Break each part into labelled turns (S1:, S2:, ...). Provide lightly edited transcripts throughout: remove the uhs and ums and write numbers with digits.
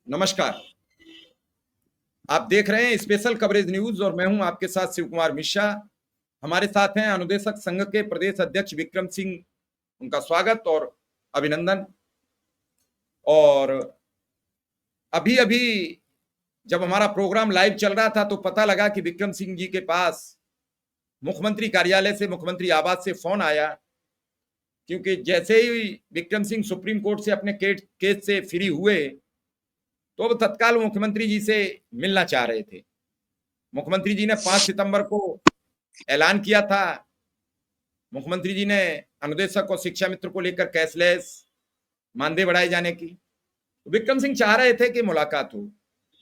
S1: नमस्कार। आप देख रहे हैं स्पेशल कवरेज न्यूज और मैं हूं आपके साथ शिव कुमार मिश्रा। हमारे साथ हैं अनुदेशक संघ के प्रदेश अध्यक्ष विक्रम सिंह। उनका स्वागत और अभिनंदन। और अभी अभी जब हमारा प्रोग्राम लाइव चल रहा था तो पता लगा कि विक्रम सिंह जी के पास मुख्यमंत्री कार्यालय से, मुख्यमंत्री आवास से फोन आया, क्योंकि जैसे ही विक्रम सिंह सुप्रीम कोर्ट से अपने केस से फ्री हुए तो अब तत्काल मुख्यमंत्री जी से मिलना चाह रहे थे। मुख्यमंत्री जी ने 5 सितंबर को ऐलान किया था। मुख्यमंत्री जी ने अनुदेशक और शिक्षा मित्र को लेकर कैशलेस मानदेय बढ़ाए जाने की, विक्रम सिंह चाह रहे थे कि मुलाकात हो।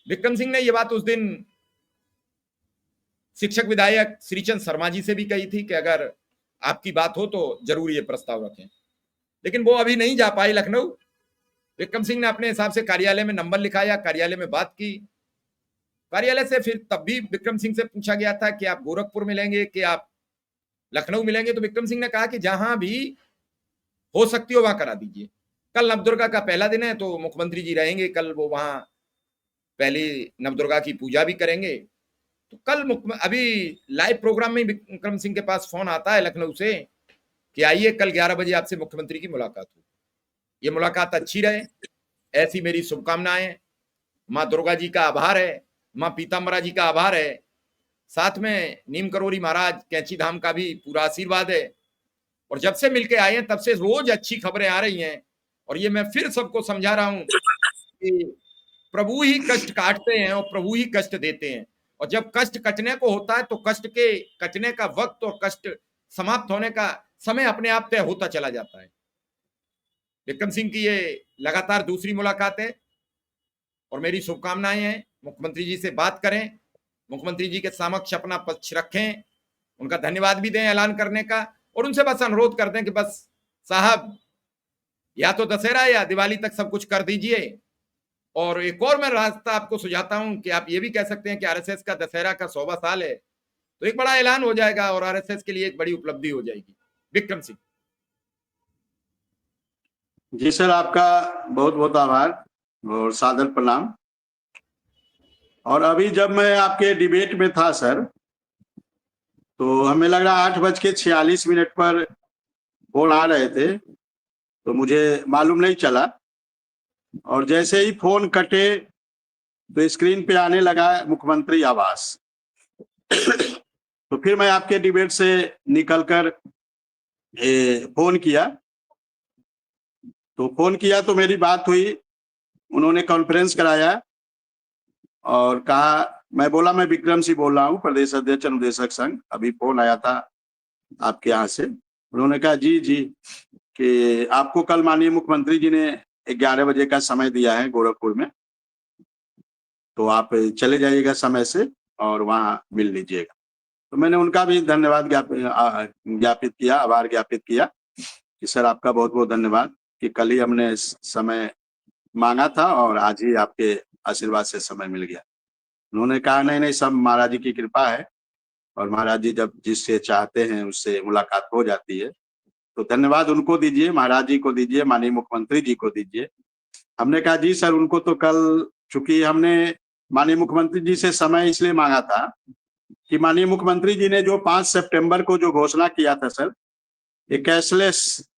S1: विक्रम सिंह ने यह बात उस दिन शिक्षक विधायक श्रीचंद शर्मा जी से भी कही थी कि अगर आपकी बात हो तो जरूर ये प्रस्ताव रखें, लेकिन वो अभी नहीं जा पाए लखनऊ। विक्रम सिंह ने अपने हिसाब से कार्यालय में नंबर लिखाया, कार्यालय में बात की। कार्यालय से फिर तब भी विक्रम सिंह से पूछा गया था कि आप गोरखपुर मिलेंगे कि आप लखनऊ मिलेंगे, तो विक्रम सिंह ने कहा कि जहां भी हो सकती हो वहां करा दीजिए। कल नवदुर्गा का पहला दिन है तो मुख्यमंत्री जी रहेंगे, कल वो वहां पहली नवदुर्गा की पूजा भी करेंगे। तो कल अभी लाइव प्रोग्राम में विक्रम सिंह के पास फोन आता है लखनऊ से कि आइए कल 11 बजे आपसे मुख्यमंत्री की मुलाकात हो। ये मुलाकात अच्छी रहे, ऐसी मेरी शुभकामनाएं। माँ दुर्गा जी का आभार है, माँ पीताम्बरा जी का आभार है, साथ में नीम करोरी महाराज कैंची धाम का भी पूरा आशीर्वाद है। और जब से मिलके आए हैं तब से रोज अच्छी खबरें आ रही हैं। और ये मैं फिर सबको समझा रहा हूं कि प्रभु ही कष्ट काटते हैं और प्रभु ही कष्ट देते हैं। और जब कष्ट कटने को होता है तो कष्ट के कटने का वक्त और कष्ट समाप्त होने का समय अपने आप तय होता चला जाता है। विक्रम सिंह की ये लगातार दूसरी मुलाकात है और मेरी शुभकामनाएं हैं। मुख्यमंत्री जी से बात करें, मुख्यमंत्री जी के समक्ष अपना पक्ष रखें, उनका धन्यवाद भी दें ऐलान करने का, और उनसे बस अनुरोध कर दें कि बस साहब या तो दशहरा या दिवाली तक सब कुछ कर दीजिए। और एक और मैं रास्ता आपको सुझाता हूं कि आप ये भी कह सकते हैं कि आरएसएस का दशहरा का 100वां साल है तो एक बड़ा ऐलान हो जाएगा और आरएसएस के लिए एक बड़ी उपलब्धि हो जाएगी। विक्रम सिंह
S2: जी सर, आपका बहुत बहुत आभार और सादर प्रणाम। और अभी जब मैं आपके डिबेट में था सर, तो हमें लग रहा 8:46 पर फोन आ रहे थे, तो मुझे मालूम नहीं चला। और जैसे ही फोन कटे तो स्क्रीन पे आने लगा मुख्यमंत्री आवास। तो फिर मैं आपके डिबेट से निकलकर फोन किया, तो मेरी बात हुई, उन्होंने कॉन्फ्रेंस कराया और कहा, मैं बोला मैं विक्रम सिंह बोल रहा हूँ, प्रदेश अध्यक्ष अनुदेशक संघ, अभी फोन आया था आपके यहाँ से। उन्होंने कहा जी जी कि आपको कल माननीय मुख्यमंत्री जी ने 11 बजे का समय दिया है गोरखपुर में, तो आप चले जाइएगा समय से और वहाँ मिल लीजिएगा। तो मैंने उनका भी धन्यवाद ज्ञापित किया, आभार ज्ञापित किया कि सर आपका बहुत बहुत धन्यवाद कि कल ही हमने समय मांगा था और आज ही आपके आशीर्वाद से समय मिल गया। उन्होंने कहा नहीं नहीं, सब महाराज जी की कृपा है और महाराज जी जब जिससे चाहते हैं उससे मुलाकात हो जाती है। तो धन्यवाद उनको दीजिए, महाराज जी को दीजिए, माननीय मुख्यमंत्री जी को दीजिए। हमने कहा जी सर, उनको तो कल, चूंकि हमने माननीय मुख्यमंत्री जी से समय इसलिए मांगा था कि माननीय मुख्यमंत्री जी ने जो 5 सितंबर को जो घोषणा किया था सर, ये कैशलेस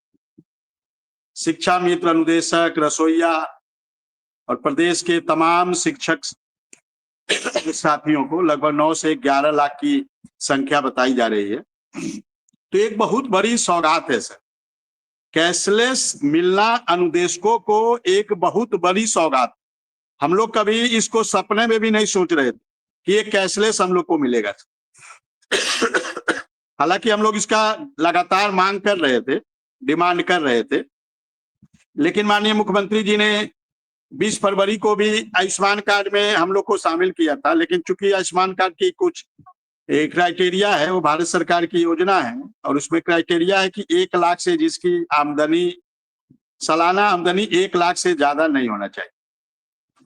S2: शिक्षा मित्र, अनुदेशक, रसोईया और प्रदेश के तमाम शिक्षक साथियों को लगभग 9 से 11 लाख की संख्या बताई जा रही है। तो एक बहुत बड़ी सौगात है सर, कैशलेस मिलना अनुदेशकों को एक बहुत बड़ी सौगात। हम लोग कभी इसको सपने में भी नहीं सोच रहे थे कि ये कैशलेस हम लोग को मिलेगा। हालांकि हम लोग इसका लगातार मांग कर रहे थे, डिमांड कर रहे थे, लेकिन माननीय मुख्यमंत्री जी ने 20 फरवरी को भी आयुष्मान कार्ड में हम लोग को शामिल किया था, लेकिन चूंकि आयुष्मान कार्ड की कुछ क्राइटेरिया है, वो भारत सरकार की योजना है और उसमें क्राइटेरिया है कि 1 लाख से जिसकी आमदनी, सालाना आमदनी 1 लाख से ज्यादा नहीं होना चाहिए।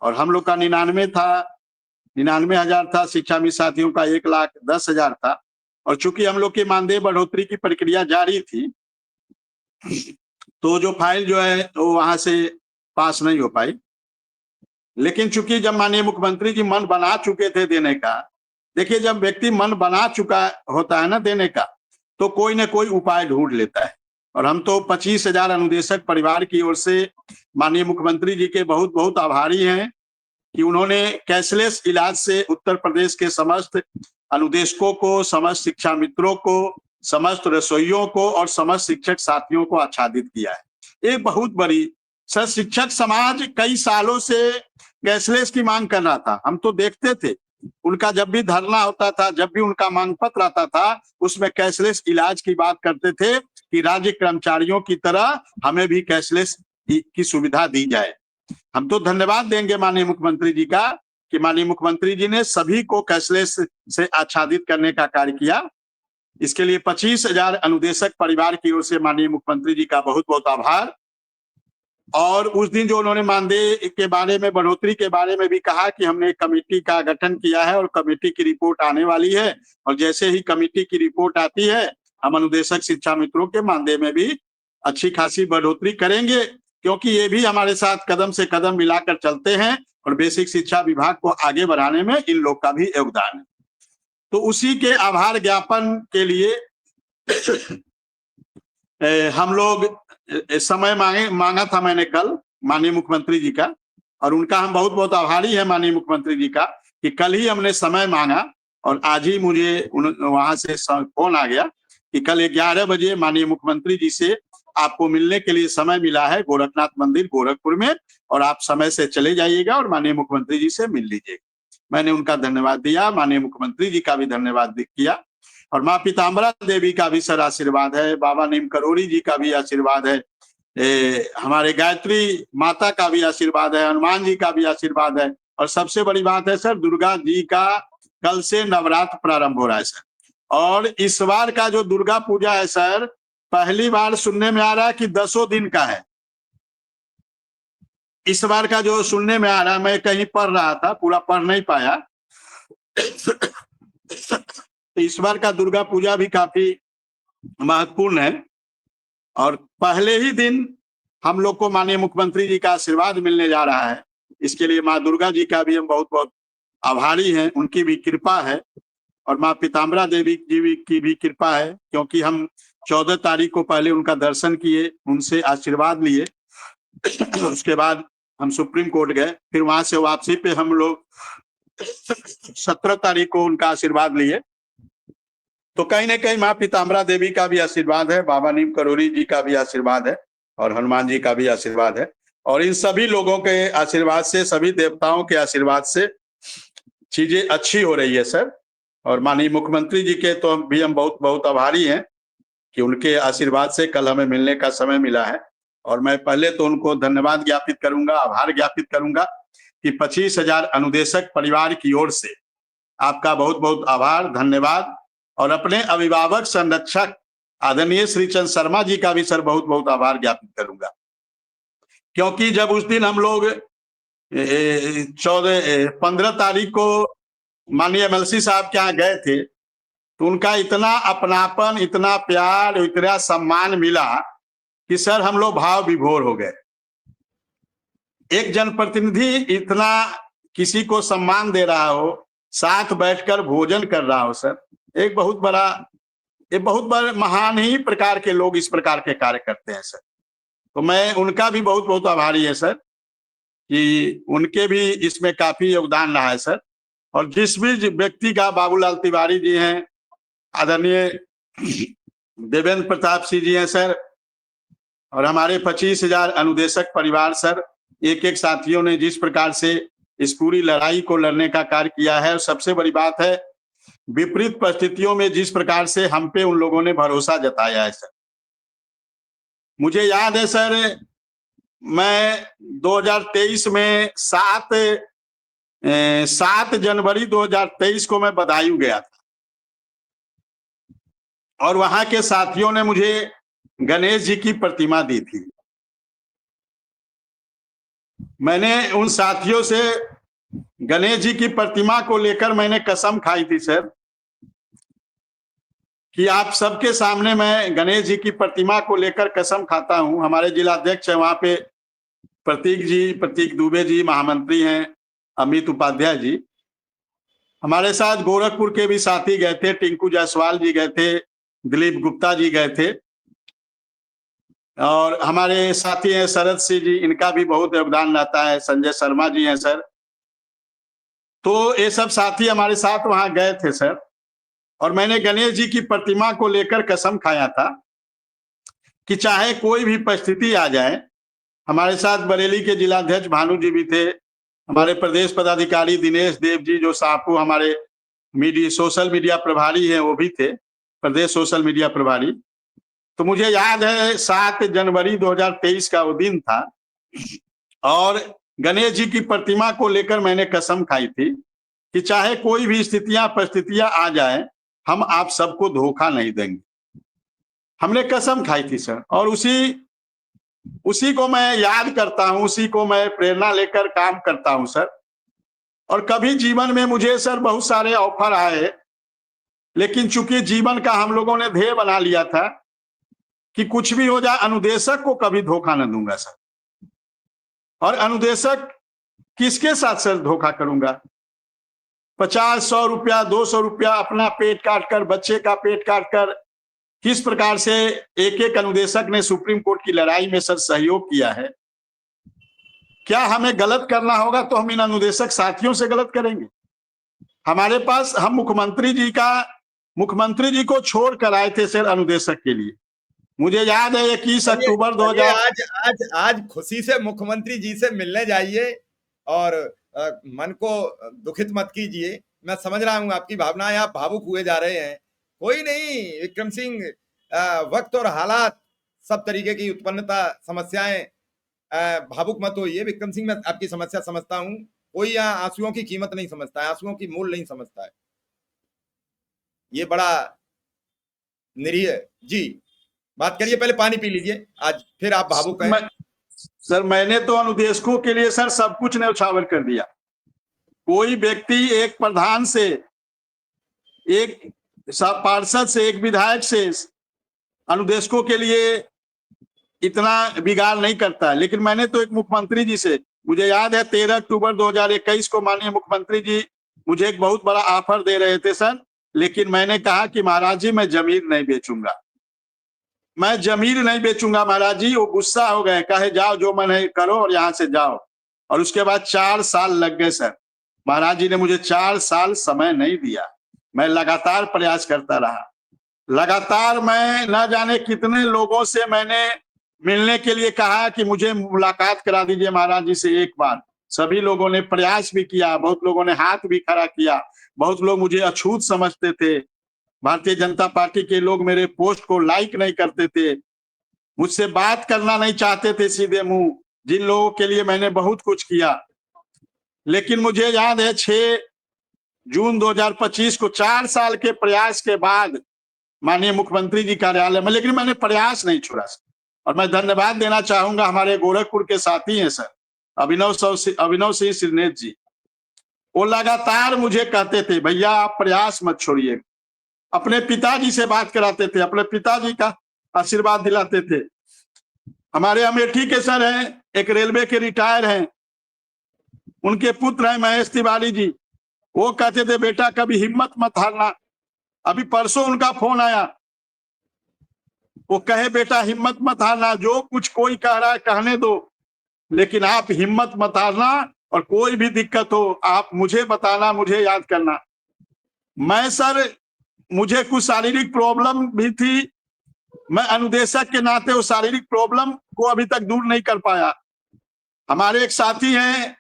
S2: और हम लोग का 99,000 था, शिक्षा मित्र साथियों का 1,10,000 था। और चूंकि हम लोग की मानदेय बढ़ोतरी की प्रक्रिया जारी थी, तो जो फाइल जो है वो वहां से पास नहीं हो पाई। लेकिन चूंकि जब माननीय मुख्यमंत्री जी मन बना चुके थे देने का, देखिए जब व्यक्ति मन बना चुका होता है ना देने का, तो कोई ना कोई उपाय ढूंढ लेता है। और हम तो 25,000 अनुदेशक परिवार की ओर से माननीय मुख्यमंत्री जी के बहुत बहुत आभारी हैं कि उन्होंने कैशलेस इलाज से उत्तर प्रदेश के समस्त अनुदेशकों को, समस्त शिक्षा मित्रों को, समस्त रसोइयों को और समस्त शिक्षक साथियों को आच्छादित किया है। एक बहुत बड़ी सर, शिक्षक समाज कई सालों से कैशलेस की मांग कर रहा था। हम तो देखते थे उनका जब भी धरना होता था, जब भी उनका मांग पत्र आता था, उसमें कैशलेस इलाज की बात करते थे कि राज्य कर्मचारियों की तरह हमें भी कैशलेस की सुविधा दी जाए। हम तो धन्यवाद देंगे माननीय मुख्यमंत्री जी का कि माननीय मुख्यमंत्री जी ने सभी को कैशलेस से आच्छादित करने का कार्य किया। इसके लिए 25,000 अनुदेशक परिवार की ओर से माननीय मुख्यमंत्री जी का बहुत बहुत आभार। और उस दिन जो उन्होंने मानदेय के बारे में, बढ़ोतरी के बारे में भी कहा कि हमने एक कमेटी का गठन किया है और कमेटी की रिपोर्ट आने वाली है, और जैसे ही कमेटी की रिपोर्ट आती है हम अनुदेशक शिक्षा मित्रों के मानदेय में भी अच्छी खासी बढ़ोतरी करेंगे, क्योंकि ये भी हमारे साथ कदम से कदम मिलाकर चलते हैं और बेसिक शिक्षा विभाग को आगे बढ़ाने में इन लोग का भी योगदान है। तो उसी के आभार ज्ञापन के लिए हम लोग समय मांगा था मैंने कल माननीय मुख्यमंत्री जी का, और उनका हम बहुत बहुत आभारी है माननीय मुख्यमंत्री जी का कि कल ही हमने समय मांगा और आज ही मुझे वहां से फोन आ गया कि कल 11 बजे माननीय मुख्यमंत्री जी से आपको मिलने के लिए समय मिला है गोरखनाथ मंदिर गोरखपुर में, और आप समय से चले जाइएगा और माननीय मुख्यमंत्री जी से मिल लीजिएगा। मैंने उनका धन्यवाद दिया, माननीय मुख्यमंत्री जी का भी धन्यवाद किया, और माँ पीताम्बरा देवी का भी सर आशीर्वाद है, बाबा नीम करोड़ी जी का भी आशीर्वाद है, हमारे गायत्री माता का भी आशीर्वाद है, हनुमान जी का भी आशीर्वाद है, और सबसे बड़ी बात है सर, दुर्गा जी का कल से नवरात्र प्रारंभ हो रहा है सर। और इस बार का जो दुर्गा पूजा है सर, पहली बार सुनने में आ रहा है कि 10 दिन का है। इस बार का जो सुनने में आ रहा है, मैं कहीं पढ़ रहा था, पूरा पढ़ नहीं पाया, तो इस बार का दुर्गा पूजा भी काफी महत्वपूर्ण है। और पहले ही दिन हम लोग को माननीय मुख्यमंत्री जी का आशीर्वाद मिलने जा रहा है। इसके लिए माँ दुर्गा जी का भी हम बहुत बहुत आभारी हैं, उनकी भी कृपा है, और माँ पीताम्बरा देवी जी की भी कृपा है, क्योंकि हम 14 तारीख को पहले उनका दर्शन किए, उनसे आशीर्वाद लिए, उसके बाद हम सुप्रीम कोर्ट गए, फिर वहां से वापसी पे हम लोग 17 तारीख को उनका आशीर्वाद लिए। तो कहीं ना कहीं माँ पीताम्बरा देवी का भी आशीर्वाद है, बाबा नीम करोड़ी जी का भी आशीर्वाद है, और हनुमान जी का भी आशीर्वाद है, और इन सभी लोगों के आशीर्वाद से, सभी देवताओं के आशीर्वाद से चीजें अच्छी हो रही है सर। और माननीय मुख्यमंत्री जी के तो हम बहुत बहुत आभारी हैं कि उनके आशीर्वाद से कल हमें मिलने का समय मिला है। और मैं पहले तो उनको धन्यवाद ज्ञापित करूंगा, आभार ज्ञापित करूंगा कि 25,000 अनुदेशक परिवार की ओर से आपका बहुत बहुत आभार, धन्यवाद। और अपने अभिभावक संरक्षक आदरणीय श्रीचंद शर्मा जी का भी सर बहुत बहुत आभार ज्ञापित करूंगा, क्योंकि जब उस दिन हम लोग 15 तारीख को माननीय एमएलसी साहब के यहाँ गए थे, तो उनका इतना अपनापन, इतना प्यार, इतना सम्मान मिला कि सर हम लोग भाव विभोर हो गए। एक जनप्रतिनिधि इतना किसी को सम्मान दे रहा हो, साथ बैठकर भोजन कर रहा हो सर, एक बहुत बड़ा महान ही प्रकार के लोग इस प्रकार के कार्य करते हैं सर। तो मैं उनका भी बहुत बहुत आभारी है सर कि उनके भी इसमें काफी योगदान रहा है सर। और जिस भी व्यक्ति का, बाबूलाल तिवारी जी हैं, आदरणीय देवेंद्र प्रताप सिंह जी हैं सर, और हमारे 25,000 अनुदेशक परिवार सर, एक एक साथियों ने जिस प्रकार से इस पूरी लड़ाई को लड़ने का कार्य किया है, और सबसे बड़ी बात है विपरीत परिस्थितियों में जिस प्रकार से हम पे उन लोगों ने भरोसा जताया है सर। मुझे याद है सर, मैं 2023 में 7 जनवरी 2023 को मैं बदायूं गया था, और वहां के साथियों ने मुझे गणेश जी की प्रतिमा दी थी। मैंने उन साथियों से गणेश जी की प्रतिमा को लेकर मैंने कसम खाई थी सर कि आप सबके सामने मैं गणेश जी की प्रतिमा को लेकर कसम खाता हूं। हमारे जिलाध्यक्ष है वहां पे प्रतीक दुबे जी महामंत्री हैं, अमित उपाध्याय जी, हमारे साथ गोरखपुर के भी साथी गए थे, टिंकू जायसवाल जी गए थे, दिलीप गुप्ता जी गए थे, और हमारे साथी हैं शरद सिंह जी, इनका भी बहुत योगदान रहता है, संजय शर्मा जी हैं सर। तो ये सब साथी हमारे साथ वहां गए थे सर, और मैंने गणेश जी की प्रतिमा को लेकर कसम खाया था कि चाहे कोई भी परिस्थिति आ जाए। हमारे साथ बरेली के जिलाध्यक्ष भानु जी भी थे, हमारे प्रदेश पदाधिकारी दिनेश देव जी जो साहू हमारे सोशल मीडिया प्रभारी हैं वो भी थे, प्रदेश सोशल मीडिया प्रभारी। तो मुझे याद है 7 जनवरी 2023 का वो दिन था, और गणेश जी की प्रतिमा को लेकर मैंने कसम खाई थी कि चाहे कोई भी परिस्थितियां आ जाए, हम आप सबको धोखा नहीं देंगे। हमने कसम खाई थी सर, और उसी को मैं याद करता हूं, उसी को मैं प्रेरणा लेकर काम करता हूं सर। और कभी जीवन में मुझे सर बहुत सारे ऑफर आए, लेकिन चूंकि जीवन का हम लोगों ने ध्येय बना लिया था कि कुछ भी हो जाए अनुदेशक को कभी धोखा न दूंगा सर। और अनुदेशक किसके साथ सर धोखा करूंगा? 50-100 रुपया 200 रुपया अपना पेट काट कर, बच्चे का पेट काट कर, किस प्रकार से एक एक अनुदेशक ने सुप्रीम कोर्ट की लड़ाई में सर सहयोग किया है। क्या हमें गलत करना होगा तो हम इन अनुदेशक साथियों से गलत करेंगे? हमारे पास हम मुख्यमंत्री जी को छोड़ कर आए थे सर अनुदेशक के लिए। मुझे याद है 21 अक्टूबर 2000
S1: आज खुशी से मुख्यमंत्री जी से मिलने जाइए और मन को दुखित मत कीजिए। मैं समझ रहा हूं आपकी भावनाएं, आप भावुक हुए जा रहे हैं। कोई नहीं विक्रम सिंह, वक्त और हालात सब तरीके की उत्पन्नता समस्याएं, भावुक मत होइए विक्रम सिंह। मैं आपकी समस्या समझता हूं, कोई यहाँ आंसुओं की कीमत नहीं समझता है, आंसुओं की मूल नहीं समझता है, ये बड़ा निरीह जी। बात करिए, पहले पानी पी लीजिए, आज फिर आप भावुक हैं।
S2: सर मैंने तो अनुदेशकों के लिए सर सब कुछ न्यौछावर कर दिया। कोई व्यक्ति एक प्रधान से, एक पार्षद से, एक विधायक से अनुदेशकों के लिए इतना बिगाड़ नहीं करता। लेकिन मैंने तो एक मुख्यमंत्री जी से, मुझे याद है 13 अक्टूबर 2021 को माननीय मुख्यमंत्री जी मुझे एक बहुत बड़ा ऑफर दे रहे थे सर, लेकिन मैंने कहा कि महाराज जी मैं जमीन नहीं बेचूंगा, मैं जमीन नहीं बेचूंगा महाराज जी। वो गुस्सा हो गए, कहे जाओ जो मन है करो और यहाँ से जाओ। और उसके बाद 4 साल लग गए सर। महाराज जी ने मुझे 4 साल समय नहीं दिया, मैं लगातार प्रयास करता रहा। लगातार मैं न जाने कितने लोगों से मैंने मिलने के लिए कहा कि मुझे मुलाकात करा दीजिए महाराज जी से एक बार। सभी लोगों ने प्रयास भी किया, बहुत लोगों ने हाथ भी खड़ा किया, बहुत लोग मुझे अछूत समझते थे। भारतीय जनता पार्टी के लोग मेरे पोस्ट को लाइक नहीं करते थे, मुझसे बात करना नहीं चाहते थे सीधे मुंह, जिन लोगों के लिए मैंने बहुत कुछ किया। लेकिन मुझे याद है 6 जून 2025 को 4 साल के प्रयास के बाद माननीय मुख्यमंत्री जी कार्यालय में, लेकिन मैंने प्रयास नहीं छोड़ा। और मैं धन्यवाद देना चाहूंगा हमारे गोरखपुर के साथी हैं सर, अभिनव सिंह सिरनेत जी। वो लगातार मुझे कहते थे भैया आप प्रयास मत छोड़िए। अपने पिताजी से बात कराते थे, अपने पिताजी का आशीर्वाद दिलाते थे। हमारे अमेठी के सर हैं, एक रेलवे के रिटायर हैं, उनके पुत्र हैं महेश तिवारी जी, वो कहते थे बेटा कभी हिम्मत मत हारना। अभी परसों उनका फोन आया, वो कहे बेटा हिम्मत मत हारना, जो कुछ कोई कह रहा है कहने दो, लेकिन आप हिम्मत मत हारना, और कोई भी दिक्कत हो आप मुझे बताना, मुझे याद करना। मैं सर, मुझे कुछ शारीरिक प्रॉब्लम भी थी, मैं अनुदेशक के नाते उस शारीरिक प्रॉब्लम को अभी तक दूर नहीं कर पाया। हमारे एक साथी हैं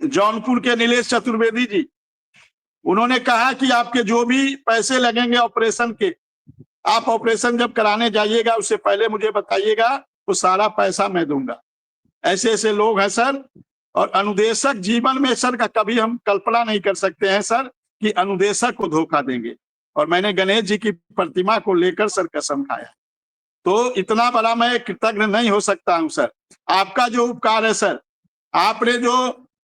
S2: जौनपुर के नीलेश चतुर्वेदी जी, उन्होंने कहा कि आपके जो भी पैसे लगेंगे ऑपरेशन के, आप ऑपरेशन जब कराने जाइएगा उससे पहले मुझे बताइएगा, तो सारा पैसा मैं दूंगा। ऐसे ऐसे लोग हैं सर। और अनुदेशक जीवन में सर का कभी हम कल्पना नहीं कर सकते हैं सर कि अनुदेशक को धोखा देंगे। और मैंने गणेश जी की प्रतिमा को लेकर सर कसम खाया। तो इतना बड़ा मैं कृतज्ञ नहीं हो सकता हूं सर। आपका जो उपकार है सर, आपने जो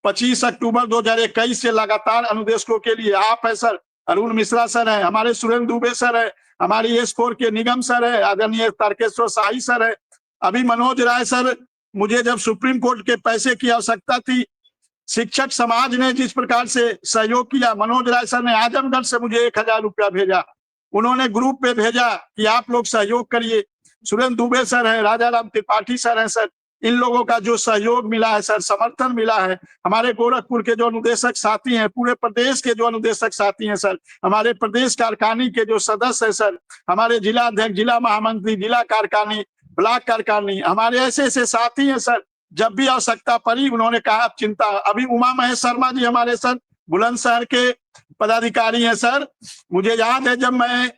S2: 25 अक्टूबर 2021 से लगातार अनुदेशकों के लिए, आप है सर, अरुण मिश्रा सर है, हमारे सुरेंद्र दुबे सर है, हमारी S4 के निगम सर है, आदरणीय तारकेश्वर शाही सर है, अभी मनोज राय सर मुझे जब सुप्रीम कोर्ट के पैसे की आवश्यकता थी, शिक्षक समाज ने जिस प्रकार से सहयोग किया, मनोज राय सर ने आजमगढ़ से मुझे 1000 रुपया भेजा, उन्होंने ग्रुप पे भेजा कि आप लोग सहयोग करिए। सुरेंद्र दुबे सर है, राजा राम त्रिपाठी सर हैं सर, इन लोगों का जो सहयोग मिला है सर, समर्थन मिला है, हमारे गोरखपुर के जो अनुदेशक साथी हैं, पूरे प्रदेश के जो अनुदेशक साथी हैं सर, हमारे प्रदेश कार्यकारिणी के जो सदस्य हैं सर, हमारे जिला अध्यक्ष, जिला महामंत्री, जिला कार्यकारिणी, ब्लॉक कार्यकारिणी, हमारे ऐसे ऐसे साथी हैं सर, जब भी आवश्यकता पड़ी उन्होंने कहा आप चिंता। अभी उमा महेश शर्मा जी हमारे सर बुलंदशहर के पदाधिकारी हैं सर, मुझे याद है जब मैं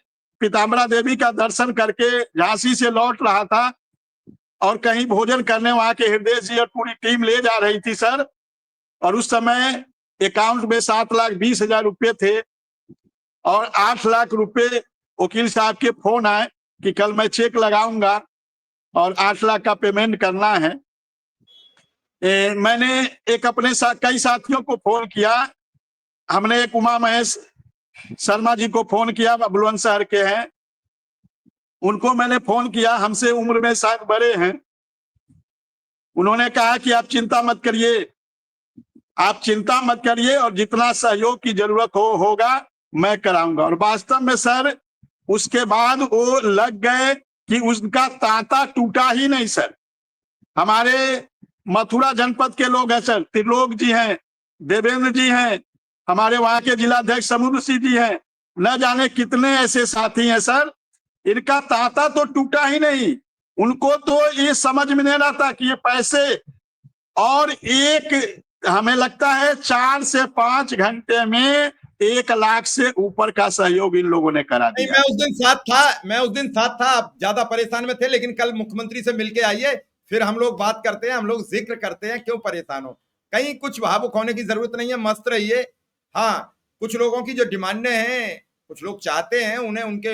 S2: पीताम्बरा देवी का दर्शन करके झांसी से लौट रहा था और कहीं भोजन करने वहां के हृदय जी और पूरी टीम ले जा रही थी सर, और उस समय अकाउंट में 7,20,000 रुपए थे और 8 लाख रुपए वकील साहब के फोन आए कि कल मैं चेक लगाऊंगा और 8 लाख का पेमेंट करना है। मैंने एक अपने साथ कई साथियों को फोन किया, हमने एक उमा महेश शर्मा जी को फोन किया, बुलंदशहर के हैं, उनको मैंने फोन किया, हमसे उम्र में शायद बड़े हैं, उन्होंने कहा कि आप चिंता मत करिए, आप चिंता मत करिए और जितना सहयोग की जरूरत होगा मैं कराऊंगा। और वास्तव में सर उसके बाद वो लग गए कि उसका तांता टूटा ही नहीं सर। हमारे मथुरा जनपद के लोग हैं सर, त्रिलोक जी हैं, देवेंद्र जी हैं, हमारे वहां के जिलाध्यक्ष समुद्र सिंह जी हैं, न जाने कितने ऐसे साथी हैं सर, इनका तांता तो टूटा ही नहीं। उनको तो ये समझ में नहीं आता कि ये पैसे, और एक हमें लगता है 4 से 5 घंटे में 1 लाख से ऊपर का सहयोग इन लोगों ने करा दिया।
S1: मैं उस दिन साथ था, आप ज्यादा परेशान में थे, लेकिन कल मुख्यमंत्री से मिलके आइए, फिर हम लोग बात करते हैं, हम लोग जिक्र करते हैं, क्यों परेशान हो, कहीं कुछ भावुक होने की जरूरत नहीं है, मस्त रहिए। हाँ, कुछ लोगों की जो डिमांडें हैं, कुछ लोग चाहते हैं, उन्हें उनके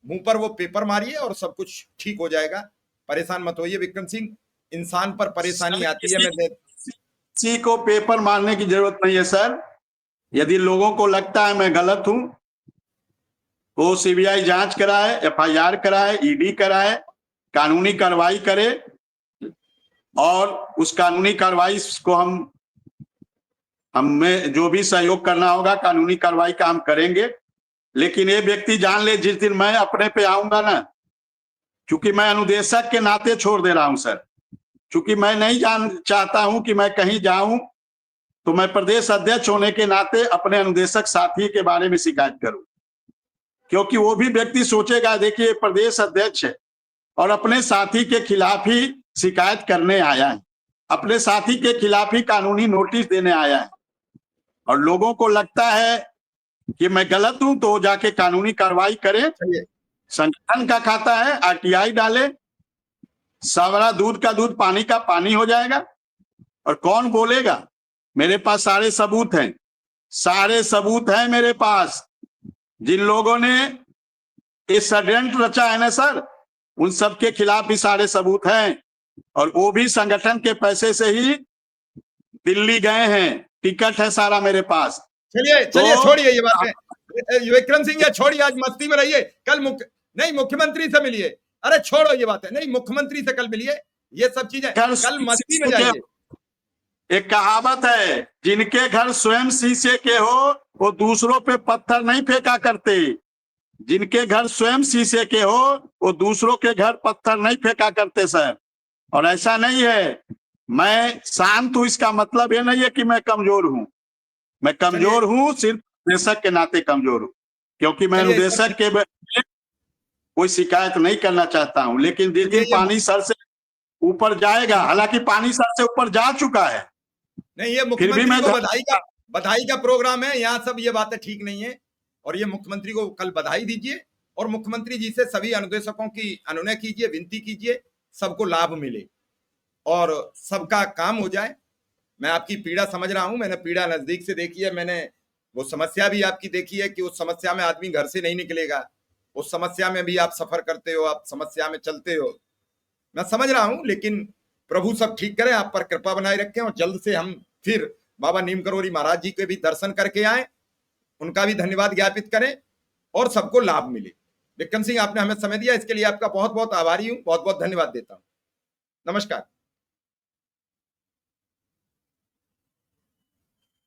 S1: मुंह पर वो पेपर मारिए और सब कुछ ठीक हो जाएगा, परेशान मत होइए विक्रम सिंह, इंसान पर परेशानी आती है।
S2: किसी को पेपर मारने की जरूरत नहीं है सर, यदि लोगों को लगता है मैं गलत हूं तो सीबीआई जांच कराए, एफआईआर कराए, ईडी कराए, कानूनी कार्रवाई करे और उस कानूनी कार्रवाई को हमें जो भी सहयोग करना होगा कानूनी कार्रवाई का हम करेंगे। लेकिन ये व्यक्ति जान ले, जिस दिन मैं अपने पे आऊंगा ना, क्योंकि मैं अनुदेशक के नाते छोड़ दे रहा हूं सर, क्योंकि मैं नहीं चाहता हूं कि मैं कहीं जाऊं तो मैं प्रदेश अध्यक्ष होने के नाते अपने अनुदेशक साथी के बारे में शिकायत करूं, क्योंकि वो भी व्यक्ति सोचेगा देखिए प्रदेश अध्यक्ष है और अपने साथी के खिलाफ ही शिकायत करने आया है, अपने साथी के खिलाफ ही कानूनी नोटिस देने आया है, और लोगों को लगता है कि मैं गलत हूं तो जाके कानूनी कार्रवाई करे, संगठन का खाता है आरटीआई डाले, सारा दूध का दूध पानी का पानी हो जाएगा। और कौन बोलेगा, मेरे पास सारे सबूत हैं, सारे सबूत हैं मेरे पास, जिन लोगों ने ये षड्यंत्र रचा है ना सर, उन सब के खिलाफ भी सारे सबूत हैं, और वो भी संगठन के पैसे से ही दिल्ली गए हैं, टिकट है सारा मेरे पास।
S1: चलिए छोड़िए ये बात है विक्रम सिंह, छोड़िए, आज मस्ती में रहिए, कल नहीं मुख्यमंत्री से मिलिए, अरे छोड़ो ये बात है, नहीं मुख्यमंत्री से कल मिलिए, ये सब चीजें कल मस्ती में जाइए।
S2: एक कहावत है, जिनके घर स्वयं शीशे के हो वो दूसरों पे पत्थर नहीं फेंका करते, जिनके घर स्वयं शीशे के हो वो दूसरों के घर पत्थर नहीं फेंका करते सर। और ऐसा नहीं है मैं शांत हूं, इसका मतलब ये नहीं है कि मैं कमजोर हूं, मैं कमजोर हूं सिर्फ निदेशक के नाते कमजोर हूं, क्योंकि मैं निदेशक के कोई शिकायत नहीं करना चाहता हूं। लेकिन जिस दिन पानी सर से ऊपर जाएगा, हालांकि पानी सर से ऊपर जा चुका है,
S1: नहीं ये मुख्यमंत्री को बधाई का प्रोग्राम है, यहाँ सब ये बातें ठीक नहीं है, और ये मुख्यमंत्री को कल बधाई दीजिए और मुख्यमंत्री जी से सभी अनुदेशकों की अनुनय कीजिए, विनती कीजिए, सबको लाभ मिले और सबका काम हो जाए। मैं आपकी पीड़ा समझ रहा हूं, मैंने पीड़ा नजदीक से देखी है, मैंने वो समस्या भी आपकी देखी है कि उस समस्या में आदमी घर से नहीं निकलेगा, उस समस्या में भी आप सफर करते हो, आप समस्या में चलते हो, मैं समझ रहा हूं, लेकिन प्रभु सब ठीक करें, आप पर कृपा बनाए रखें और जल्द से हम फिर बाबा नीम करोड़ी महाराज जी के भी दर्शन करके आए, उनका भी धन्यवाद ज्ञापित करें और सबको लाभ मिले। विक्रम सिंह, आपने हमें समय दिया, इसके लिए आपका बहुत बहुत आभारी हूं, बहुत बहुत धन्यवाद देता हूं। नमस्कार।